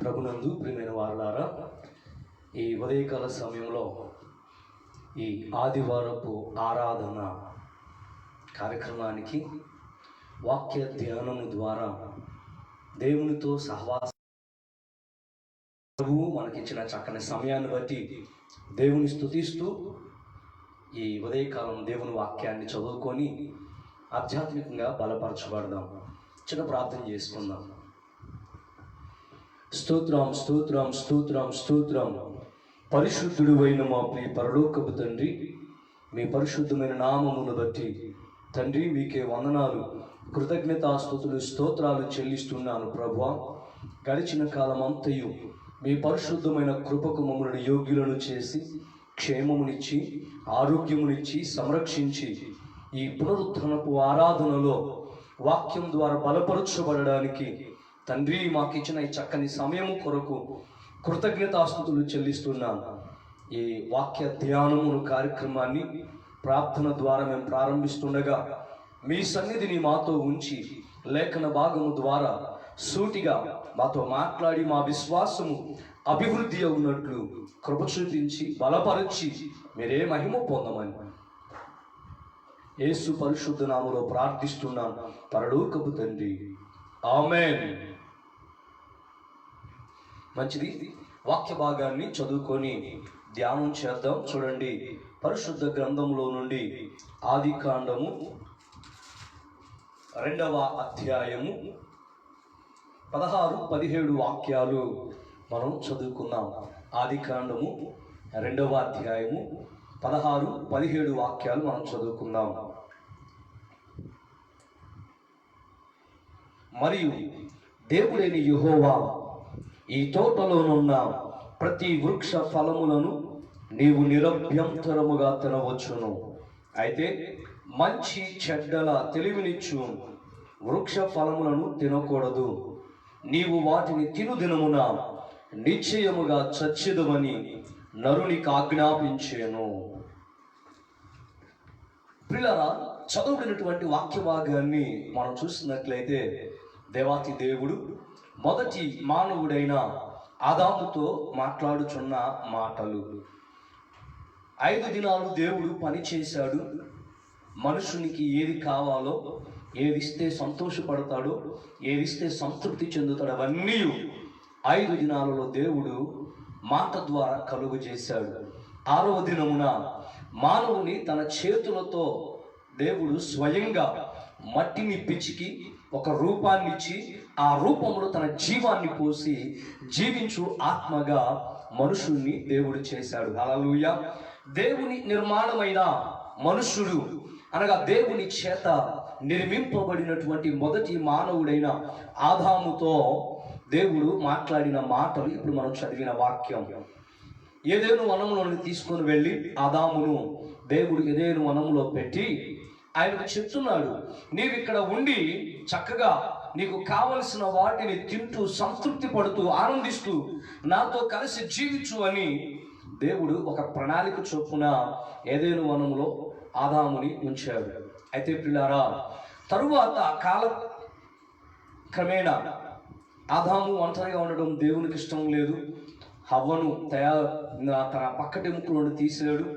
ప్రభునందు ప్రియమైన వారలారా, ఈ ఉదయకాల సమయంలో ఈ ఆదివారపు ఆరాధన కార్యక్రమానికి వాక్య ధ్యానము ద్వారా దేవునితో సహవాసం, ప్రభువు మనకిచ్చిన చక్కని సమయాన్ని బట్టి దేవుని స్తుతిస్తూ ఈ ఉదయకాలం దేవుని వాక్యాన్ని చదువుకొని ఆధ్యాత్మికంగా బలపరచబడదాం. చిన్న ప్రార్థన చేసుకుందాం. స్తోత్రం స్తోత్రం స్తోత్రం స్తోత్రం. పరిశుద్ధుడు అయిన మా ప్రియ పరలోకపు తండ్రి, మీ పరిశుద్ధమైన నామమును బట్టి తండ్రి మీకే వందనాలు, కృతజ్ఞతాస్తుతులు, స్తోత్రాలు చెల్లిస్తున్నాను. ప్రభువా, గడిచిన కాలం అంతయు మీ పరిశుద్ధమైన కృపకు మమ్మల్ని యోగ్యులను చేసి క్షేమమునిచ్చి ఆరోగ్యమునిచ్చి సంరక్షించి ఈ పునరుద్ధరణపు ఆరాధనలో వాక్యం ద్వారా బలపరచబడడానికి తండ్రి మాకిచ్చిన ఈ చక్కని సమయం కొరకు కృతజ్ఞతాస్తుతులు చెల్లిస్తున్నాను. ఈ వాక్య ధ్యానమును కార్యక్రమాన్ని ప్రార్థన ద్వారా మేము ప్రారంభిస్తుండగా మీ సన్నిధిని మాతో ఉంచి లేఖన భాగము ద్వారా సూటిగా మాతో మాట్లాడి మా విశ్వాసము అభివృద్ధి అవునట్లు కృప చూపించి బలపరిచి మీరే మహిమ పొందమని యేసు పరిశుద్ధ నామములో ప్రార్థిస్తున్నాను పరలోకపు తండ్రి, ఆమేన్. మంచిది, వాక్య భాగాన్ని చదువుకొని ధ్యానం చేద్దాం. చూడండి, పరిశుద్ధ గ్రంథంలో నుండి ఆదికాండము 2వ అధ్యాయము 16-17 వాక్యాలు మనం చదువుకుందాం. ఆదికాండము 2వ అధ్యాయము 16-17 వాక్యాలు మనం చదువుకుందాం. మరియు దేవుడైన యెహోవా ఈ తోటలోనున్న ప్రతి వృక్ష ఫలములను నీవు నిరభ్యంతరముగా తినవచ్చును, అయితే మంచి చెడ్డల తెలివినిచ్చు వృక్ష ఫలములను తినకూడదు. నీవు వాటిని తిను దినమున నిశ్చయముగా చచ్చెదవని నరునికి ఆజ్ఞాపించెను. ప్రియులారా, చదువుకున్నటువంటి వాక్య భాగాన్ని మనం చూసినట్లయితే దేవాతి దేవుడు మొదటి మానవుడైన ఆదాముతో మాట్లాడుచున్న మాటలు. 5 దినాలు దేవుడు పని చేశాడు. మనుషునికి ఏది కావాలో, ఏదిస్తే సంతోషపడతాడో, ఏదిస్తే సంతృప్తి చెందుతాడో అవన్నీ 5 దినాలలో దేవుడు మాట ద్వారా కలుగు చేశాడు. 6వ దినమున మానవుని తన చేతులతో దేవుడు స్వయంగా మట్టిని పిచికి ఒక రూపాన్ని ఇచ్చి ఆ రూపంలో తన జీవాన్ని పోసి జీవించు ఆత్మగా మనుషుల్ని దేవుడు చేశాడు. హల్లెలూయా. దేవుని నిర్మాణమైన మనుషుడు అనగా దేవుని చేత నిర్మింపబడినటువంటి మొదటి మానవుడైన ఆదాముతో దేవుడు మాట్లాడిన మాటలు ఇప్పుడు మనం చదివిన వాక్యం. ఏదేను వనంలోని తీసుకొని వెళ్ళి ఆదామును దేవుడు ఏదేను వనంలో పెట్టి ఆయనకు చెప్తున్నాడు, నీవు ఇక్కడ ఉండి చక్కగా నీకు కావలసిన వాటిని తింటూ సంతృప్తి పడుతూ ఆనందిస్తూ నాతో కలిసి జీవించు అని దేవుడు ఒక ప్రణాళిక చొప్పున ఏదేను వనంలో ఆదాముని ఉంచాడు. అయితే ప్రియులారా, తరువాత కాల క్రమేణా ఆదాము ఒంటరిగా ఉండడం దేవునికి ఇష్టం లేదు. హవ్వను తన పక్కటెముకలను తీసాడు.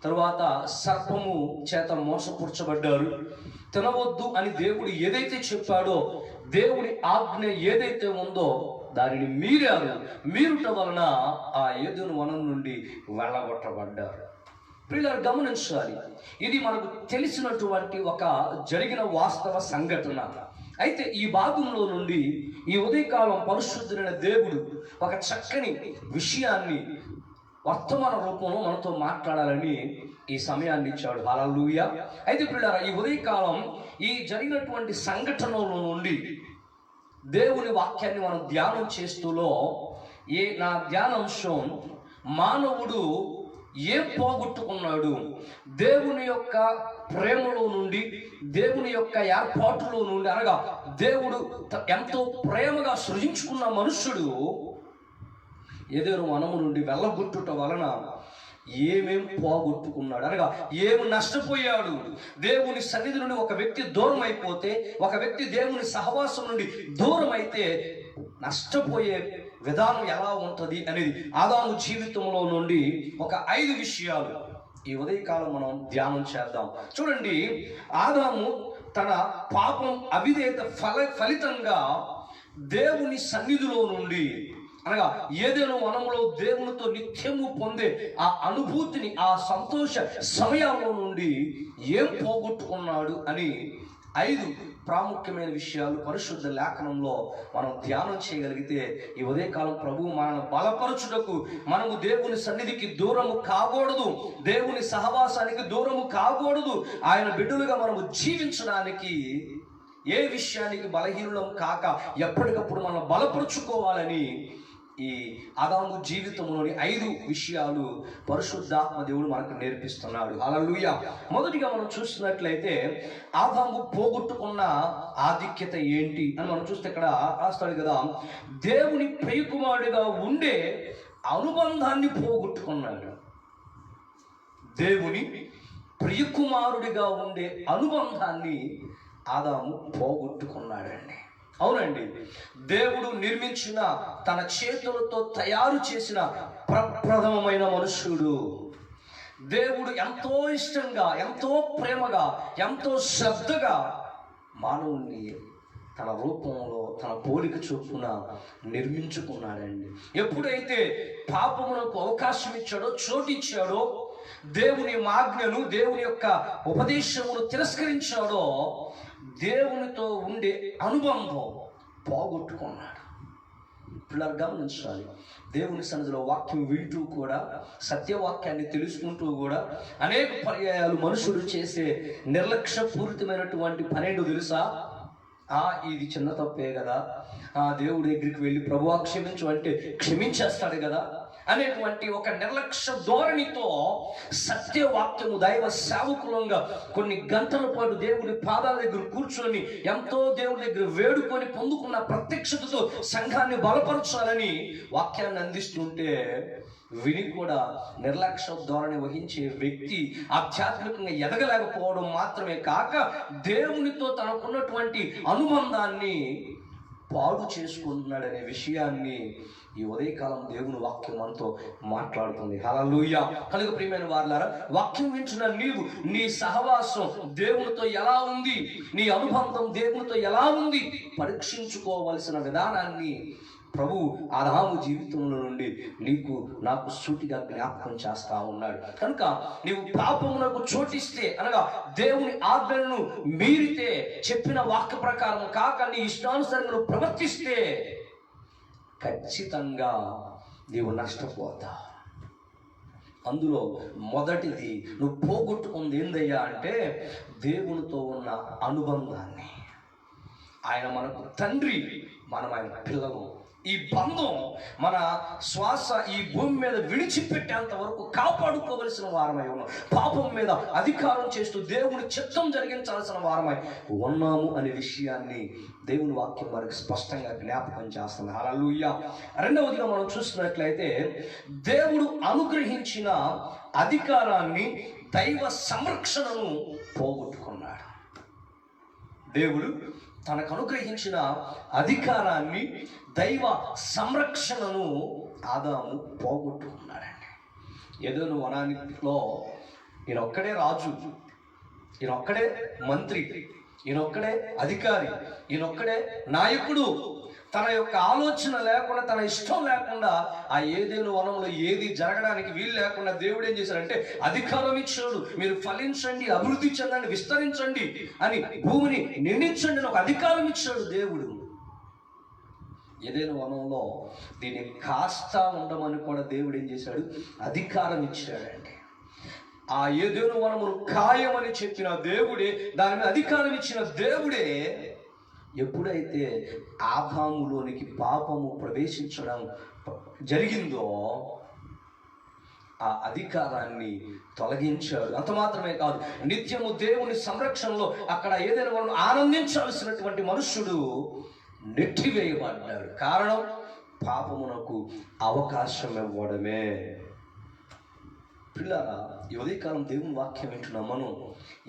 తరువాత సర్పము చేత మోసపురచబడ్డారు. తినవద్దు అని దేవుడు ఏదైతే చెప్పాడో, దేవుని ఆజ్ఞ ఏదైతే ఉందో దానిని మీరుట వలన ఆ ఏదెను వనం నుండి వెళ్ళగొట్టబడ్డారు. ప్రియులారా, గమనించాలి, ఇది మనకు తెలిసినటువంటి ఒక జరిగిన వాస్తవ సంఘటన. అయితే ఈ భాగంలో నుండి ఈ ఉదయకాలం పరిశుద్ధుడైన దేవుడు ఒక చక్కని విషయాన్ని వర్తమాన రూపంలో మనతో మాట్లాడాలని ఈ సమయాన్ని ఇచ్చాడు. హల్లెలూయా. అయితే ప్రియులారా, ఈ ఉదయకాలం ఈ జరిగినటువంటి సంఘటనల నుండి దేవుని వాక్యాన్ని మనం ధ్యానం చేస్తూలో నా ధ్యానాంశం మానవుడు ఏం పోగొట్టుకున్నాడు, దేవుని యొక్క ప్రేమలో నుండి, దేవుని యొక్క ఏర్పాటులో నుండి, అనగా దేవుడు ఎంతో ప్రేమగా సృజించుకున్న మనుష్యుడు ఏదేను వనము నుండి వెళ్ళగొట్టుట వలన ఏమేం పోగొట్టుకున్నాడు, అనగా ఏమి నష్టపోయాడు. దేవుని సన్నిధి నుండి ఒక వ్యక్తి దూరం అయిపోతే, ఒక వ్యక్తి దేవుని సహవాసం నుండి దూరం అయితే నష్టపోయే విధానం ఎలా ఉంటుంది అనేది ఆదాము జీవితంలో నుండి ఒక 5 విషయాలు ఈ ఉదయకాలం మనం ధ్యానం చేద్దాం. చూడండి, ఆదాము తన పాపం అవిధేయత ఫలితంగా దేవుని సన్నిధిలో నుండి, అనగా ఏదైనా వనంలో దేవునితో నిత్యము పొందే ఆ అనుభూతిని, ఆ సంతోష సమయంలో నుండి ఏం పోగొట్టుకున్నాడు అని 5 ప్రాముఖ్యమైన విషయాలు పరిశుద్ధ లేఖనంలో మనం ధ్యానం చేయగలిగితే ఈ ఉదయకాలం ప్రభువు మనల్ని బలపరచుటకు, మనము దేవుని సన్నిధికి దూరము కాకూడదు, దేవుని సహవాసానికి దూరము కాకూడదు, ఆయన బిడ్డలుగా మనము జీవించడానికి ఏ విషయానికి బలహీనులం కాక ఎప్పటికప్పుడు మనం బలపరుచుకోవాలని ఈ ఆదాము జీవితంలోని 5 విషయాలు పరిశుద్ధాత్మ దేవుడు మనకు నేర్పిస్తున్నాడు. హల్లెలూయా. మొదటిగా మనం చూసినట్లయితే ఆదాము పోగొట్టుకున్న ఆధిక్యత ఏంటి అని మనం చూస్తే ఇక్కడ రాస్తాడు కదా, దేవుని ప్రియకుమారుడిగా ఉండే అనుబంధాన్ని పోగొట్టుకున్నాడు. దేవుని ప్రియకుమారుడిగా ఉండే అనుబంధాన్ని ఆదాము పోగొట్టుకున్నాడండి. అవునండి, దేవుడు నిర్మించిన, తన చేతులతో తయారు చేసిన ప్రప్రథమమైన మనుష్యుడు, దేవుడు ఎంతో ఇష్టంగా, ఎంతో ప్రేమగా, ఎంతో శ్రద్ధగా మానవుణ్ణి తన రూపంలో, తన పోలిక చొప్పున నిర్మించుకున్నాడండి. ఎప్పుడైతే పాపమునకు అవకాశం ఇచ్చాడో, చోటిచ్చాడో, దేవుని ఆజ్ఞను, దేవుని యొక్క ఉపదేశమును తిరస్కరించాడో, దేవునితో ఉండే అనుబంధం పోగొట్టుకున్నాడు. పిల్లలు గమనించాలి, దేవుని సన్నిధిలో వాక్యం వింటూ కూడా, సత్యవాక్యాన్ని తెలుసుకుంటూ కూడా అనేక పర్యాయాలు మనుషులు చేసే నిర్లక్ష్యపూరితమైనటువంటి పనేంటో తెలుసా? ఇది చిన్న తప్పే కదా, దేవుడి దగ్గరికి వెళ్ళి ప్రభువా క్షమించు అంటే క్షమించేస్తాడు కదా అనేటువంటి ఒక నిర్లక్ష్య ధోరణితో సత్యవాక్యము, దైవ సేవకులంగా కొన్ని గంటల పాటు దేవుడి పాదాల దగ్గర కూర్చొని ఎంతో దేవుడి దగ్గర వేడుకొని పొందుకున్న ప్రత్యక్షతతో సంఘాన్ని బలపరచాలని వాక్యాన్ని అందిస్తుంటే విని కూడా నిర్లక్ష్య ధోరణి వహించే వ్యక్తి ఆధ్యాత్మికంగా ఎదగలేకపోవడం మాత్రమే కాక దేవునితో తనకున్నటువంటి అనుబంధాన్ని పాడు చేసుకుంటున్నాడనే విషయాన్ని ఈ ఉదయకాలం దేవుని వాక్యం మనతో మాట్లాడుతుంది. హల్లెలూయా. కనుక ప్రియమైన వారలారా, వాక్యం వింటున్న నీవు, నీ సహవాసం దేవునితో ఎలా ఉంది, నీ అనుబంధం దేవునితో ఎలా ఉంది పరీక్షించుకోవలసిన విధానాన్ని ప్రభు ఆదాము జీవితంలో నుండి నీకు నాకు సూటిగా జ్ఞాపకం చేస్తా ఉన్నాడు. కనుక నీవు పాపమునకు చోటిస్తే, అనగా దేవుని ఆజ్ఞలను మీరితే, చెప్పిన వాక్య ప్రకారం కాక నీ ఇష్టానుసారంగా ప్రవర్తిస్తే ఖచ్చితంగా నీవు నష్టపోతావు. అందులో మొదటిది నువ్వు పోగొట్టుకుంది ఏందయ్యా అంటే దేవునితో ఉన్న అనుబంధాన్ని. ఆయన మనకు తండ్రి, మనం ఆయన పిల్లలు. ఈ బంధం మన శ్వాస ఈ భూమి మీద విడిచిపెట్టేంత వరకు కాపాడుకోవలసిన వారమై ఉన్నాం. పాపం మీద అధికారం చేస్తూ దేవుని చిత్తం జరిగించాల్సిన వారమై ఉన్నాము అనే విషయాన్ని దేవుని వాక్యం మనకు స్పష్టంగా జ్ఞాపకం చేస్తుంది. హల్లెలూయా. రెండవదిగా మనం చూసినట్లయితే దేవుడు అనుగ్రహించిన అధికారాన్ని, దైవ సంరక్షణను పోగొట్టుకున్నాడు. దేవుడు తనకు అనుగ్రహించిన అధికారాన్ని, దైవ సంరక్షణను ఆదాము పోగొట్టుకున్నాడండి. ఏదైనా వనానిలో ఈయనొక్కడే రాజు, ఈయనొక్కడే మంత్రి, ఈయనొక్కడే అధికారి, ఈయనొక్కడే నాయకుడు. తన యొక్క ఆలోచన లేకుండా, తన ఇష్టం లేకుండా ఆ ఏదైనా వనంలో ఏది జరగడానికి వీలు లేకుండా దేవుడు ఏం చేశాడంటే అధికారం ఇచ్చాడు. మీరు ఫలించండి, అభివృద్ధి చెందండి, విస్తరించండి అని, భూమిని నిండించండి అని ఒక అధికారం ఇచ్చాడు దేవుడు. ఏదైనా వనంలో దీన్ని కాస్త ఉండమని కూడా దేవుడు ఏం చేశాడు, అధికారం ఇచ్చాడండి. ఆ ఏదైనా వనమును ఖాయమని చెప్పిన దేవుడే, దాని మీద అధికారం ఇచ్చిన దేవుడే, ఎప్పుడైతే ఆదాములోనికి పాపము ప్రవేశించడం జరిగిందో ఆ అధికారాన్ని తొలగించాడు. అంత మాత్రమే కాదు, నిత్యము దేవుని సంరక్షణలో అక్కడ ఏదైనా మనం ఆనందించాల్సినటువంటి మనుష్యుడు నెట్టివేయబడ్డాడు. కారణం పాపమునకు అవకాశం ఇవ్వడమే. పిల్లరా, ఈ ఉదయకాలం దేవుని వాక్యం వింటున్నాం. మనం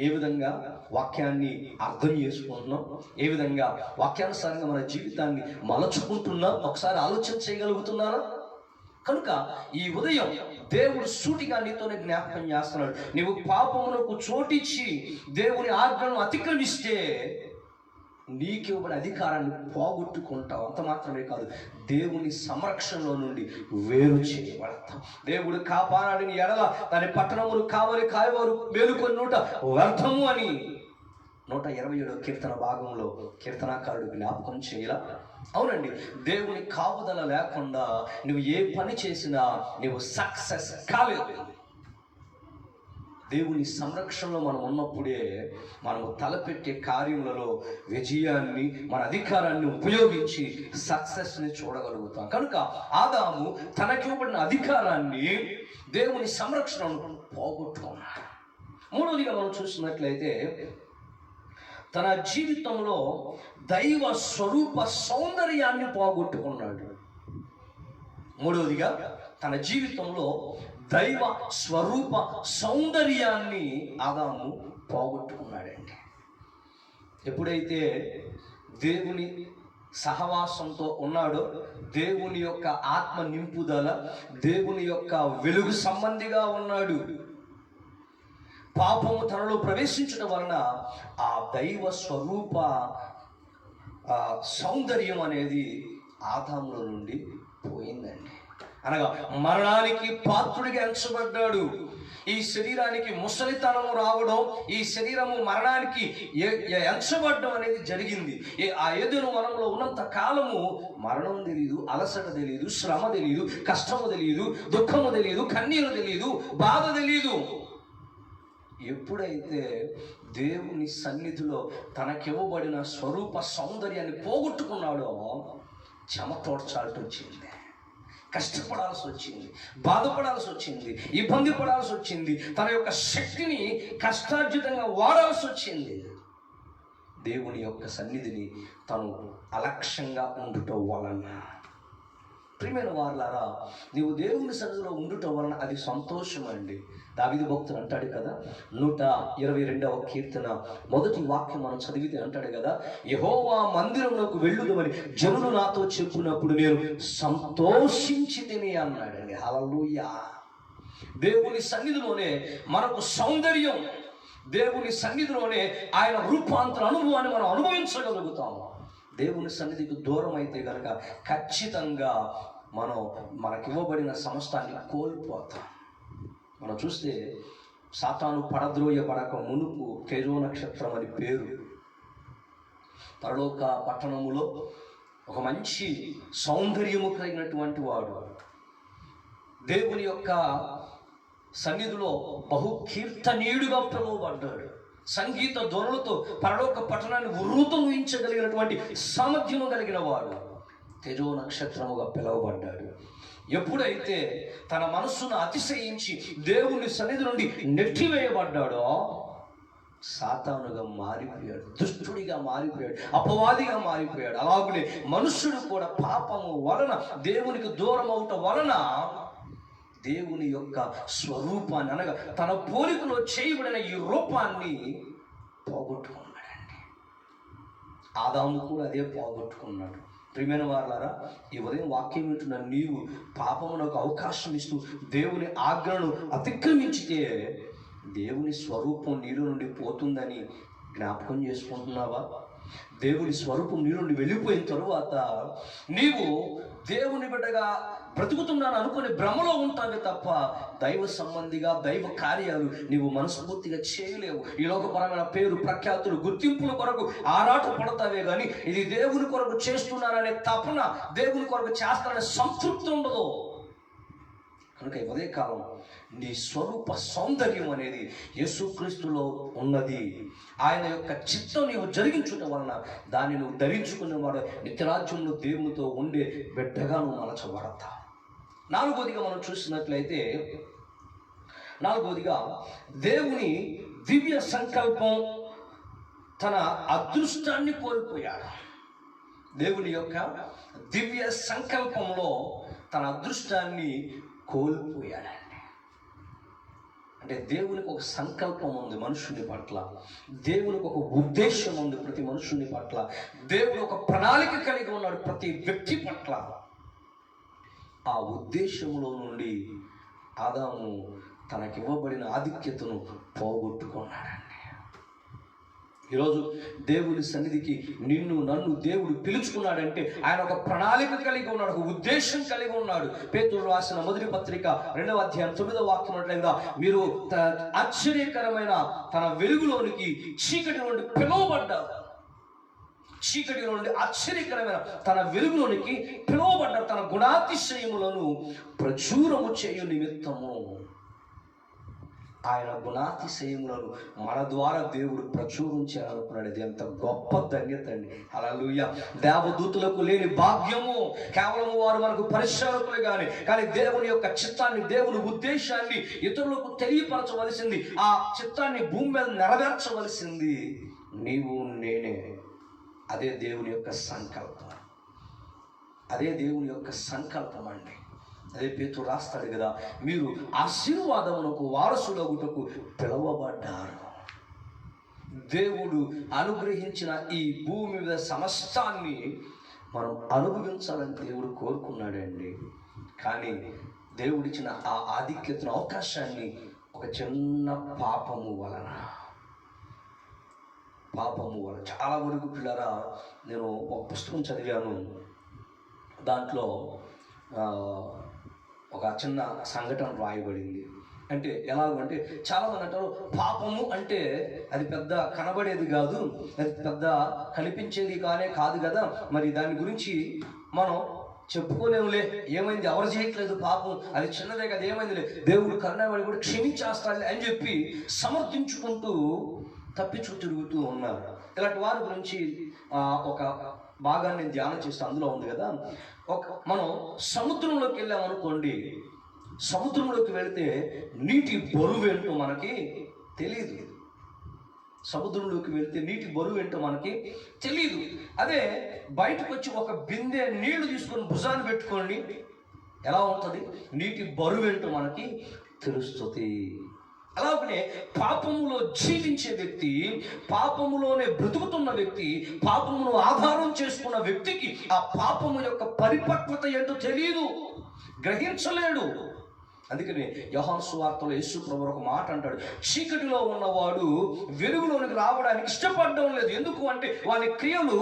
ఏ విధంగా వాక్యాన్ని అర్థం చేసుకుంటున్నాం, ఏ విధంగా వాక్యానుసారంగా మన జీవితాన్ని మలచుకుంటున్నాం, ఒకసారి ఆలోచన చేయగలుగుతున్నారా? కనుక ఈ ఉదయం దేవుడు సూటిగా నీతోనే జ్ఞాపకం చేస్తున్నాడు. నీవు పాపమునకు చోటిచ్చి దేవుని ఆజ్ఞను అతిక్రమిస్తే నీకు ఇవ్వబడిన అధికారాన్ని పోగొట్టుకుంటావు. అంత మాత్రమే కాదు, దేవుని సంరక్షణలో నుండి వేరు చేయబడతాం. దేవుడు కాపాడని ఎడల దాని పట్టణములు కావలి కాయవారు మేలుకొనుట వ్యర్థము అని 127వ కీర్తన భాగంలో కీర్తనాకారుడు జ్ఞాపకం చేయలా? అవునండి, దేవుని కాపుదల లేకుండా నువ్వు ఏ పని చేసినా నువ్వు సక్సెస్ కాలేదు. దేవుని సంరక్షణలో మనం ఉన్నప్పుడే మనము తలపెట్టే కార్యములలో విజయాన్ని, మన అధికారాన్ని ఉపయోగించి సక్సెస్ని చూడగలుగుతాం. కనుక ఆదాము తనకివ్వబడిన అధికారాన్ని, దేవుని సంరక్షణను పోగొట్టుకున్నాడు. మూడవదిగా మనం చూసినట్లయితే తన జీవితంలో దైవ స్వరూప సౌందర్యాన్ని పోగొట్టుకున్నాడు. మూడవదిగా తన జీవితంలో దైవ స్వరూప సౌందర్యాన్ని ఆదాము పోగొట్టుకున్నాడండి. ఎప్పుడైతే దేవుని సహవాసంతో ఉన్నాడో, దేవుని యొక్క ఆత్మ నింపుదల, దేవుని యొక్క వెలుగు సంబంధిగా ఉన్నాడు, పాపము తనలో ప్రవేశించడం వలన ఆ దైవ స్వరూప సౌందర్యం అనేది ఆదాములో నుండి పోయిందండి. అనగా మరణానికి పాత్రుడిగా ఎంచబడ్డాడు. ఈ శరీరానికి ముసలితనము రావడం, ఈ శరీరము మరణానికి ఎంచబడ్డం అనేది జరిగింది. ఆ ఏదెను వనంలో ఉన్నంత కాలము మరణం తెలియదు, అలసట తెలియదు, శ్రమ తెలియదు, కష్టము తెలియదు, దుఃఖము తెలియదు, కన్నీరు తెలియదు, బాధ తెలియదు. ఎప్పుడైతే దేవుని సన్నిధిలో తనకివ్వబడిన స్వరూప సౌందర్యాన్ని పోగొట్టుకున్నాడో చెమటోడ్చాల్సి వచ్చింది, కష్టపడాల్సి వచ్చింది, బాధపడాల్సి వచ్చింది, ఇబ్బంది పడాల్సి వచ్చింది, తన యొక్క శక్తిని కష్టార్జితంగా వాడాల్సి వచ్చింది. దేవుని యొక్క సన్నిధిని తను అలక్ష్యంగా ఉండుట వలన. ప్రియమైన వారలారా, నీవు దేవుని సన్నిధిలో ఉండుట వలన అది సంతోషం అండి. దావీదు భక్తుడు అంటాడు కదా, 122వ కీర్తన మొదటి వాక్యం మనం చదివితే అంటాడు కదా, యెహోవా మందిరమునకు వెళ్ళుదమని జనులు నాతో చెప్పినప్పుడు నేను సంతోషించి తిని అన్నాడండి. హల్లెలూయా. దేవుని సన్నిధిలోనే మనకు సౌందర్యం, దేవుని సన్నిధిలోనే ఆయన రూపాంతర అనుభవాన్ని మనం అనుభవించగలుగుతాము. దేవుని సన్నిధికి దూరం అయితే కనుక ఖచ్చితంగా మనకివ్వబడిన సమస్తాన్ని కోల్పోతాం. మనం చూస్తే సాతాను పడద్రోయబడక మునుపు తేజో నక్షత్రం అని పేరు. పరలోక పట్టణములో ఒక మంచి సౌందర్యము కలిగినటువంటి వాడు, దేవుని యొక్క సన్నిధిలో బహు కీర్తనీయుడిగా పిలువబడ్డాడు. సంగీత ధ్వనులతో పరలోక పట్టణాన్ని ఉర్రూతలూయించగలిగినటువంటి సామర్థ్యము కలిగిన వాడు తేజో నక్షత్రముగా పిలువబడ్డాడు. ఎప్పుడైతే తన మనస్సును అతిశయించి దేవుని సన్నిధి నుండి నెట్టివేయబడ్డాడో సాతానుగా మారిపోయాడు, దుష్టుడిగా మారిపోయాడు, అపవాదిగా మారిపోయాడు. అలాగనే మనుష్యుడు కూడా పాపము వలన, దేవునికి దూరం అవటం వలన దేవుని యొక్క స్వరూపాన్ని, అనగా తన పోలికలో చేయబడిన ఈ రూపాన్ని పోగొట్టుకున్నాడండి. ఆదాము కూడా అదే పోగొట్టుకున్నాడు. ప్రియమైన వారలారా, ఈ ఉదయం వాక్యం వింటున్న నీవు పాపమునకు అవకాశం ఇస్తూ దేవుని ఆజ్ఞను అతిక్రమించితే దేవుని స్వరూపం నీలో నుండి పోతుందని జ్ఞాపకం చేసుకుంటున్నావా? దేవుని స్వరూపం నీ నుండి వెళ్ళిపోయిన తరువాత నీవు దేవుని బిడ్డగా బ్రతుకుతున్నాను అనుకునే భ్రమలో ఉంటావే తప్ప దైవ సంబంధిగా దైవ కార్యాలు నీవు మనస్ఫూర్తిగా చేయలేవు. ఈ లోకపరమైన పేరు ప్రఖ్యాతులు గుర్తింపుల కొరకు ఆరాట పడతావే కానీ ఇది దేవుని కొరకు చేస్తున్నాననే తపన, దేవుని కొరకు చేస్తాననే సంతృప్తి ఉండదు. కనుక ఈ ఉదయకాలం నీ స్వరూప సౌందర్యం అనేది యేసుక్రీస్తులో ఉన్నది. ఆయన యొక్క చిత్తం నీవు జరిగించడం వలన దాన్ని నువ్వు ధరించుకునేవాడు నిత్యరాజ్యంలో దేవునితో ఉండే బిడ్డగా నువ్వు మలచబడతావు. నాలుగోదిగా మనం చూసినట్లయితే, దేవుని దివ్య సంకల్పం తన అదృష్టాన్ని కోల్పోయాడు. దేవుని యొక్క దివ్య సంకల్పంలో తన అదృష్టాన్ని కోల్పోయాడండి. అంటే దేవునికి ఒక సంకల్పం ఉంది మనుషుని పట్ల, దేవునికి ఒక ఉద్దేశం ఉంది ప్రతి మనుషుని పట్ల, దేవుడు ఒక ప్రణాళిక కలిగి ఉన్నాడు ప్రతి వ్యక్తి పట్ల. ఆ ఉద్దేశంలో నుండి ఆదాము తనకివ్వబడిన ఆధిక్యతను పోగొట్టుకున్నాడండి. ఈరోజు దేవుని సన్నిధికి నిన్ను నన్ను దేవుడు పిలుచుకున్నాడంటే ఆయన ఒక ప్రణాళిక కలిగి ఉన్నాడు, ఒక ఉద్దేశం కలిగి ఉన్నాడు. పేతురు రాసిన మొదటి పత్రిక 2వ అధ్యాయం 9వ వాక్యం అట్లయినా, మీరు ఆశ్చర్యకరమైన తన వెలుగులోనికి చీకటి నుండి పిలువబడ్డారు, చీకటి నుండి ఆశ్చర్యకరమైన తన వెలుగులోనికి పిలువబడ్డారు, తన గుణాతిశయములను ప్రచురము చేయు నిమిత్తము. ఆయన గుణాతిశయములను మన ద్వారా దేవుడు ప్రచురించాలనుకున్నాడు. ఇది ఎంత గొప్ప ధన్యత అండి. హల్లెలూయా. దేవదూతులకు లేని భాగ్యము కేవలం వారు మనకు పరిచారకులే కానీ దేవుని యొక్క చిత్తాన్ని, దేవుని ఉద్దేశాన్ని ఇతరులకు తెలియపరచవలసింది, ఆ చిత్తాన్ని భూమి మీద నెరవేర్చవలసింది నీవు నేనే. అదే దేవుని యొక్క సంకల్పం, అదే దేవుని యొక్క సంకల్పం అండి. అదే పేతురు రాస్తాడు కదా, మీరు ఆశీర్వాదమునకు వారసులగుటకు పిలువబడ్డారు. దేవుడు అనుగ్రహించిన ఈ భూమి మీద సమస్తాన్ని మనం అనుభవించాలని దేవుడు కోరుకున్నాడండి. కానీ దేవుడిచ్చిన ఆ ఆధిక్యతను, అవకాశాన్ని ఒక చిన్న పాపము వలన చాలా వరకు పిల్లరా, నేను ఒక పుస్తకం చదివాను, దాంట్లో ఒక చిన్న సంఘటన రాయబడింది. అంటే ఎలాగంటే చాలామంది అంటారు పాపము అంటే అది పెద్ద కనబడేది కాదు, అది పెద్ద కనిపించేది కాదు కదా, మరి దాని గురించి మనం చెప్పుకోలేములే, ఏమైంది, ఎవరు చేయట్లేదు పాపం, అది చిన్నదే కదా, ఏమైందిలే, దేవుడు కరుణామయుడు కూడా క్షమించేస్తాడు అని చెప్పి సమర్థించుకుంటూ తప్పించు తిరుగుతూ ఉన్నారు. ఇలాంటి వారి గురించి ఒక భాగాన్ని నేను ధ్యానం చేస్తే అందులో ఉంది కదా, మనం సముద్రంలోకి వెళ్ళామనుకోండి, సముద్రంలోకి వెళితే నీటి బరువు ఏంటో మనకి తెలియదు. సముద్రంలోకి వెళితే నీటి బరువు ఏంటో మనకి తెలియదు. అదే బయటకు వచ్చి ఒక బిందె నీళ్లు తీసుకొని భుజాన్ని పెట్టుకోండి, ఎలా ఉంటుంది, నీటి బరువు ఏంటో మనకి తెలుస్తుంది. అలాగనే పాపములో జీవించే వ్యక్తి, పాపములోనే బ్రతుకుతున్న వ్యక్తి, పాపమును ఆధారం చేసుకున్న వ్యక్తికి ఆ పాపము యొక్క పరిపక్వత ఏంటో తెలియదు, గ్రహించలేడు. అందుకని యోహాను సువార్తలో యేసు ప్రభువు ఒక మాట అంటాడు, చీకటిలో ఉన్నవాడు వెలుగులోనికి రావడానికి ఇష్టపడడం లేదు. ఎందుకు అంటే వాని క్రియలు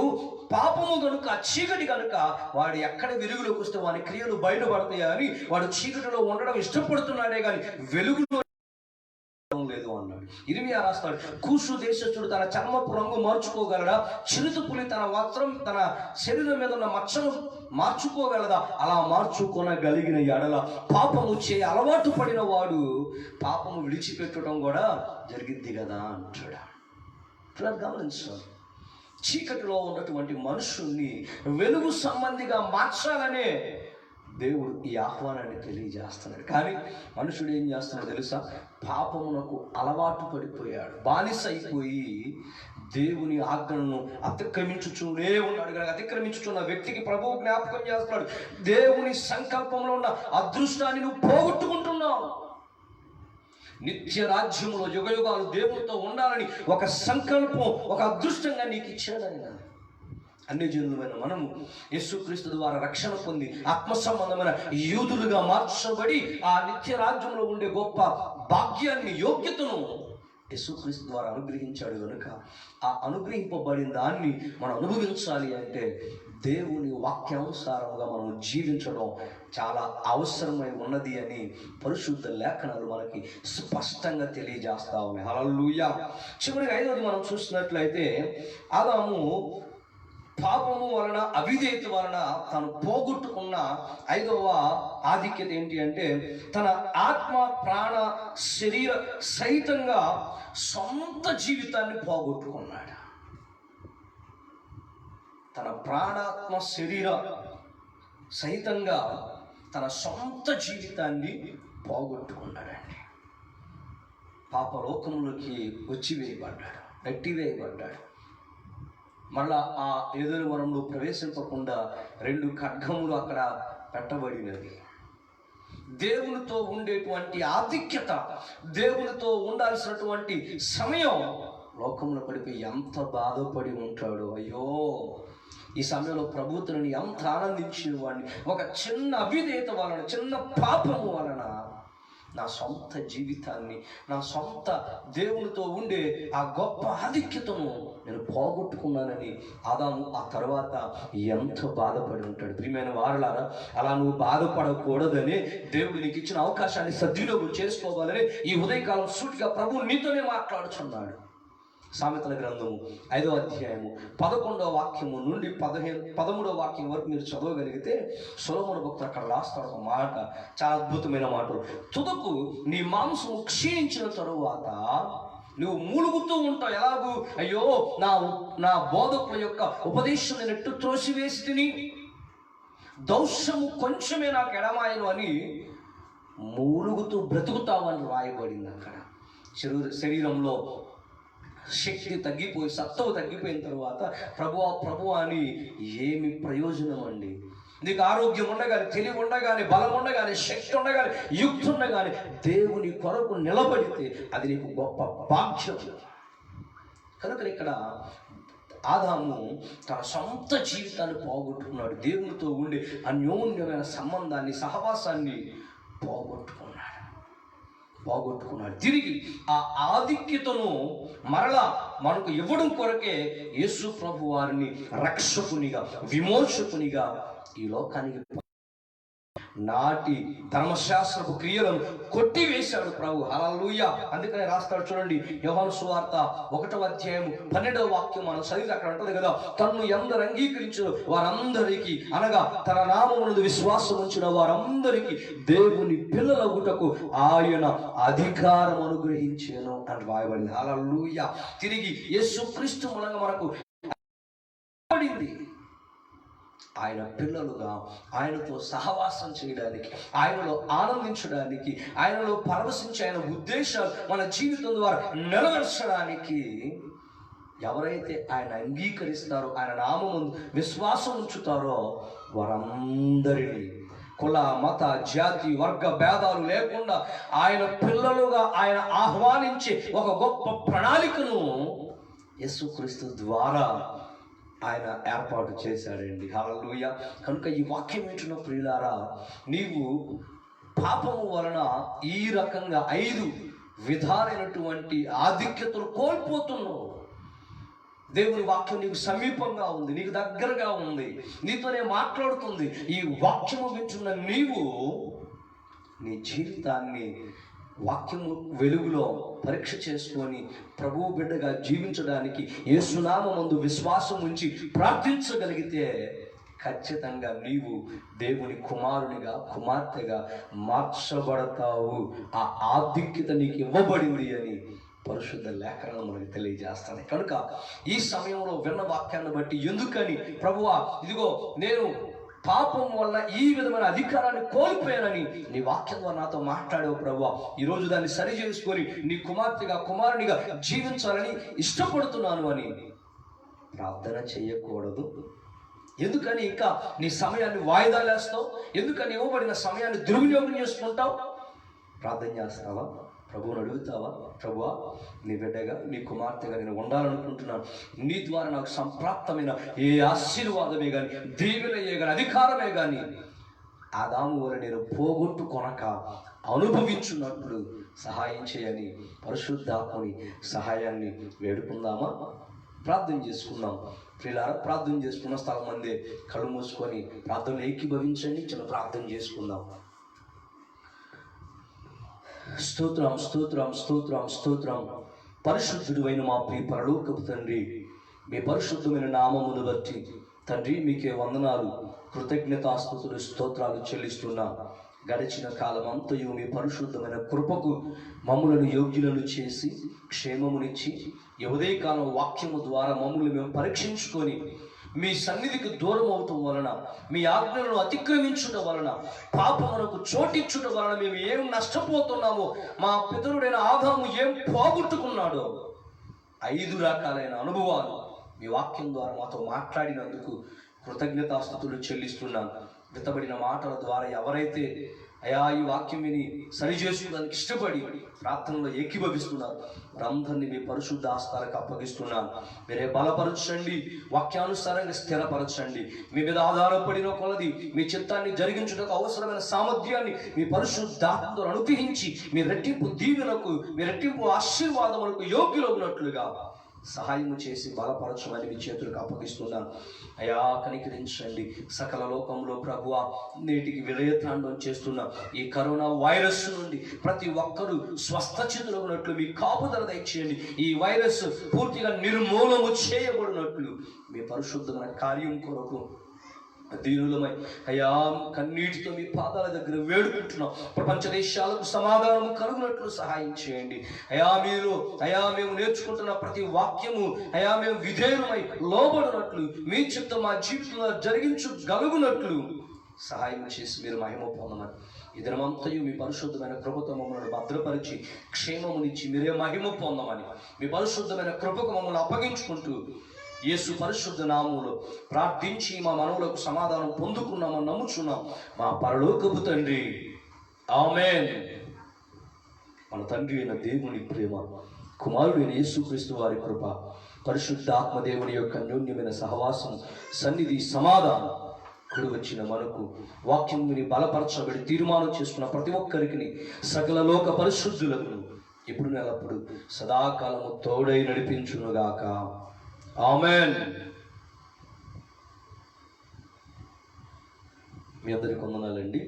పాపము కనుక, చీకటి కనుక, వాడు ఎక్కడ వెలుగులోకి వస్తే వాని క్రియలు బయటపడతాయా అని వాడు చీకటిలో ఉండడం ఇష్టపడుతున్నాడే కానీ వెలుగులో లేదు అన్నాడు. ఇర్మియా రాస్తాడు, కూషు దేశస్థుడు తన చర్మపు రంగు మార్చుకోగలడా, చిరుతపులి తన వస్త్రం, తన శరీరం మీద ఉన్న మచ్చను మార్చుకోగలదా, అలా మార్చుకోనగలిగిన ఎడల పాపము చే అలవాటు పడిన వాడు పాపము విడిచిపెట్టడం కూడా జరిగిద్ది కదా అంటాడు. గమనించాలి, చీకటిలో ఉన్నటువంటి మనుషుల్ని వెలుగు సంబంధిగా మార్చాలనే దేవుడు ఈ ఆహ్వానాన్ని తెలియజేస్తున్నాడు. కానీ మనుషుడు ఏం చేస్తున్నాడు తెలుసా, పాపమునకు అలవాటు పడిపోయాడు, బానిస అయిపోయి దేవుని ఆజ్ఞలను అతిక్రమించుతూనే ఉన్నాడు. కనుక అతిక్రమించుతున్న వ్యక్తికి ప్రభువు జ్ఞాపకం చేస్తున్నాడు, దేవుని సంకల్పంలో ఉన్న అదృష్టాన్ని నువ్వు పోగొట్టుకుంటున్నావు. నిత్య రాజ్యంలో యుగయుగాలు దేవునితో ఉండాలని ఒక సంకల్పం, ఒక అదృష్టంగా నీకు ఇచ్చాడు ఆయన. అన్ని జనులమైన మనము యేసుక్రీస్తు ద్వారా రక్షణ పొంది ఆత్మ సంబంధమైన యూదులుగా మార్చబడి ఆ నిత్య రాజ్యంలో ఉండే గొప్ప భాగ్యాన్ని, యోగ్యతను యేసుక్రీస్తు ద్వారా అనుగ్రహించాడు. కనుక ఆ అనుగ్రహింపబడిన దాన్ని మనం అనుభవించాలి అంటే దేవుని వాక్యానుసారంగా మనం జీవించడం చాలా అవసరమై ఉన్నది అని పరిశుద్ధ లేఖనాలు మనకి స్పష్టంగా తెలియజేస్తా ఉన్నాయి. హల్లెలూయా. చివరిగా 5వది మనం చూసినట్లయితే, ఆదాము పాపము వలన, అవిధేయత వలన తను పోగొట్టుకున్న 5వ ఆధిక్యత ఏంటి అంటే, తన ఆత్మ, ప్రాణ, శరీర సహితంగా సొంత జీవితాన్ని పోగొట్టుకున్నాడు. తన ప్రాణాత్మ శరీర సహితంగా తన సొంత జీవితాన్ని పోగొట్టుకున్నాడండి. పాపలోకంలోకి వచ్చివేయబడ్డాడు, నెట్టివేయబడ్డాడు. మళ్ళా ఆ ఏదోని వనంలో ప్రవేశించకుండా 2 ఖడ్గములు అక్కడ పెట్టబడినది. దేవునితో ఉండేటువంటి ఆధిక్యత, దేవునితో ఉండాల్సినటువంటి సమయం లోకంలో పడిపోయి ఎంత బాధపడి ఉంటాడు. అయ్యో, ఈ సమయంలో ప్రభుత్వాన్ని ఎంత ఆనందించిన వాడిని, ఒక చిన్న అవిధేయత వలన, చిన్న పాపము వలన నా సొంత జీవితాన్ని, నా సొంత దేవునితో ఉండే ఆ గొప్ప ఆధిక్యతను నేను పోగొట్టుకున్నానని ఆదాము ఆ తర్వాత ఎంత బాధపడి ఉంటాడు. ప్రియమైన వారలారా, అలా నువ్వు బాధపడకూడదని దేవుడు నీకు ఇచ్చిన అవకాశాన్ని సద్వినియోగం చేసుకోవాలని ఈ ఉదయకాలం సూటిగా ప్రభువు నీతోనే మాట్లాడుచున్నాడు. సామెతల గ్రంథము 5వ అధ్యాయము 11వ వాక్యము నుండి 13వ వాక్యం వరకు మీరు చదవగలిగితే సొలొమోను భక్తుడు అక్కడ రాస్తాడు ఒక మాట, చాలా అద్భుతమైన మాటలు. తుదకు నీ మాంసము క్షీణించిన తరువాత నువ్వు మూలుగుతూ ఉంటావు. ఎలాగూ, అయ్యో నా బోధకుల యొక్క ఉపదేశం నేను ఎట్టు త్రోసివేసి తిని, దౌష్యము కొంచెమే నాకు ఎడమాయను అని మూలుగుతూ బ్రతుకుతావని రాయబడింది. అక్కడ శరీరంలో శక్తి తగ్గిపోయి, సత్తువ తగ్గిపోయిన తర్వాత ప్రభువా అని ఏమి ప్రయోజనం అండి? నీకు ఆరోగ్యం ఉండగానే, తెలివి ఉండగానే, బలం ఉండగానే, శక్తి ఉండగానే, యుక్తి ఉండగానే దేవుని కొరకు నిలబడితే అది నీకు గొప్ప భాగ్యం. కనుక ఇక్కడ ఆదాము తన సొంత జీవితాన్ని పోగొట్టుకున్నాడు. దేవునితో ఉండే అన్యోన్యమైన సంబంధాన్ని, సహవాసాన్ని పోగొట్టుకున్నాడు. తిరిగి ఆ ఆధిక్యతను మరలా మనకు ఇవ్వడం కొరకే యేసు ప్రభు వారిని రక్షకునిగా, విమోచకునిగా ఈ లోకానికి నాటి ధర్మశాస్త్రపు క్రియలను కొట్టివేశాడు ప్రభు. హల్లెలూయా. అందుకనే రాస్తాడు చూడండి, యోహాను సువార్త 1వ అధ్యాయము 12వ వాక్యం మనం చదివితే అక్కడ ఉంటుంది కదా, తన్ను ఎందరు అంగీకరించారు వారందరికీ, అనగా తన నామమునందు విశ్వాసం ఉంచిన వారందరికీ దేవుని పిల్లలగుటకు ఆయన అధికారం అనుగ్రహించాను అని రాయబడింది. హల్లెలూయా. తిరిగి యేసుక్రీస్తు మూలంగా మనకు పడింది. ఆయన పిల్లలుగా, ఆయనతో సహవాసం చేయడానికి, ఆయనలో ఆనందించడానికి, ఆయనలో పరవశించి ఆయన ఉద్దేశాలు మన జీవితం ద్వారా నెరవేర్చడానికి ఎవరైతే ఆయన అంగీకరిస్తారో, ఆయన నామముందు విశ్వాసం ఉంచుతారో వారందరినీ కుల, మత, జాతి, వర్గ భేదాలు లేకుండా ఆయన పిల్లలుగా ఆయన ఆహ్వానించే ఒక గొప్ప ప్రణాళికను యేసుక్రీస్తు ద్వారా ఆయన ఏర్పాటు చేశాడండి. హల్లెలూయా. కనుక ఈ వాక్యం వింటున్న ప్రియులారా, నీవు పాపము వలన ఈ రకంగా 5 విధాలైనటువంటి ఆధిక్యతలు కోల్పోతున్నావు. దేవుని వాక్యం నీకు సమీపంగా ఉంది, నీకు దగ్గరగా ఉంది, నీతోనే మాట్లాడుతుంది. ఈ వాక్యము వింటున్న నీవు నీ జీవితాన్ని వాక్యము వెలుగులో పరీక్ష చేసుకొని ప్రభువు బిడ్డగా జీవించడానికి యేసునామమందు విశ్వాసం ఉంచి ప్రార్థించగలిగితే ఖచ్చితంగా నీవు దేవుని కుమారునిగా, కుమార్తెగా మార్చబడతావు. ఆ ఆధిక్యత నీకు ఇవ్వబడింది అని పరిశుద్ధ లేఖనం మనకు తెలియజేస్తాను. కనుక ఈ సమయంలో విన్న వాక్యాన్ని బట్టి ఎందుకని ప్రభువా, ఇదిగో నేను పాపం వల్ల ఈ విధమైన అధికారాన్ని కోల్పోయానని నీ వాక్యం ద్వారా నాతో మాట్లాడావు ప్రభువా, ఈరోజు దాన్ని సరి చేసుకొని నీ కుమార్తెగా, కుమారునిగా జీవించాలని ఇష్టపడుతున్నాను అని ప్రార్థన చేయకూడదు. ఎందుకని ఇంకా నీ సమయాన్ని వాయిదా వేస్తావు? ఎందుకని ఇవ్వబడిన సమయాన్ని దుర్వినియోగం చేసుకుంటావు? ప్రార్థన చేస్తావా? ప్రభువుని అడుగుతావా? ప్రభువా, నీ బిడ్డగా, నీ కుమార్తెగా నేను ఉండాలనుకుంటున్నాను. నీ ద్వారా నాకు సంప్రాప్తమైన ఏ ఆశీర్వాదమే కానీ, దీవెనయే కానీ, అధికారమే కానీ ఆదాము వల్ల నేను పోగొట్టుకొనక అనుభవించున్నట్లు సహాయం చేయని పరిశుద్ధాత్మని సహాయాన్ని వేడుకుందామా? ప్రార్థన చేసుకుందాం. ప్రియులారా, ప్రార్థన చేసుకున్న స్థలం మందే కళ్ళు మూసుకొని ప్రార్థనలు ఏకీభవించండి. చిన్న ప్రార్థన చేసుకుందాం. స్తోత్రం, స్తోత్రం, స్తోత్రం, స్తోత్రం. పరిశుద్ధుడు అయిన మా ప్రియ పరలోకపు తండ్రి, మీ పరిశుద్ధమైన నామమును బట్టి తండ్రి మీకే వందనాలు, కృతజ్ఞతాస్తుతులు, స్తోత్రాలు చెల్లిస్తున్నా. గడిచిన కాలం అంతయు మీ పరిశుద్ధమైన కృపకు మమ్ములను యోగ్యులను చేసి క్షేమమునిచ్చి ఉదయకాలం వాక్యము ద్వారా మమ్మల్ని మేము పరీక్షించుకొని మీ సన్నిధికి దూరం అవటం వలన, మీ ఆజ్ఞలను అతిక్రమించుట వలన, పాపమునకు చోటించుట వలన మేము ఏం నష్టపోతున్నామో, మా పితరుడైన ఆదాము ఏం పోగొట్టుకున్నాడో 5 రకాలైన అనుభవాలు మీ వాక్యం ద్వారా మాతో మాట్లాడినందుకు కృతజ్ఞతాస్తుతులు చెల్లిస్తున్నాను. విత్తబడిన మాటల ద్వారా ఎవరైతే అయా ఈ వాక్యం విని సరి చేసుకోవడానికి ఇష్టపడి ప్రార్థనలో ఏకీభవిస్తున్నారు, వారందరినీ మీ పరిశుద్ధ హస్తాలకు అప్పగిస్తున్నాను. మీరే బలపరచండి, వాక్యానుసారంగా స్థిరపరచండి. మీ మీద ఆధారపడిన కొలది మీ చిత్తాన్ని జరిగించుటకు అవసరమైన సామర్థ్యాన్ని మీ పరిశుద్ధాత్మతో అనుగ్రహించి మీ రెట్టింపు దీవెనకు, మీ రెట్టింపు ఆశీర్వాదములకు యోగ్యులవునట్లుగా సహాయము చేసి బలపరచమని మీ చేతులకు అప్పగిస్తున్నాను. అయా కనికరించండి. సకల లోకంలో ప్రభువా నేటికి విలయతాండం చేస్తున్న ఈ కరోనా వైరస్ నుండి ప్రతి ఒక్కరూ స్వస్థచితులవునట్లు మీ కాపుదల దయచేయండి. ఈ వైరస్ పూర్తిగా నిర్మూలము చేయబడినట్లు మీ పరిశుద్ధమైన కార్యం కొరకు దీనులమై అయా కన్నీటితో మీ పాదాల దగ్గర వేడుకుంటున్నాం. ప్రపంచ దేశాలకు సమాధానం కలుగునట్లు సహాయం చేయండి. అయా మేము నేర్చుకుంటున్న ప్రతి వాక్యము అయా మేము విధేయులమై లోబడినట్లు మీ చిత్తం మా జీవితంలో జరిగించగలుగునట్లు సహాయం చేసి మీరు మహిమ పొందమని, ఈ దినమంతయు మీ పరిశుద్ధమైన కృపతో మమ్మల్ని భద్రపరిచి క్షేమమునిచ్చి మీరే మహిమ పొందమని మీ పరిశుద్ధమైన కృపకు మమ్మల్ని అప్పగించుకుంటూ యేసు పరిశుద్ధ నామములో ప్రార్థించి మా మనవులకు సమాధానం పొందుకున్నామని నమ్ముచున్నాం మా పరలోకపు తండ్రి, ఆమేన్. మన తండ్రి అయిన దేవుని ప్రేమ, కుమారుడైన యేసుక్రీస్తు వారి కృప, పరిశుద్ధాత్మ దేవుని యొక్క అన్యోన్యమైన సహవాసం, సన్నిధి, సమాధానం కూడి వచ్చిన మనకు వాక్యం విని బలపరచబడి తీర్మానం చేసుకున్న ప్రతి ఒక్కరికి సకల లోక పరిశుద్ధులకు ఇప్పుడు నెలప్పుడు సదాకాలము తోడై నడిపించునుగాక. ఆమేన్. మీ అందరికి వందనాలండి.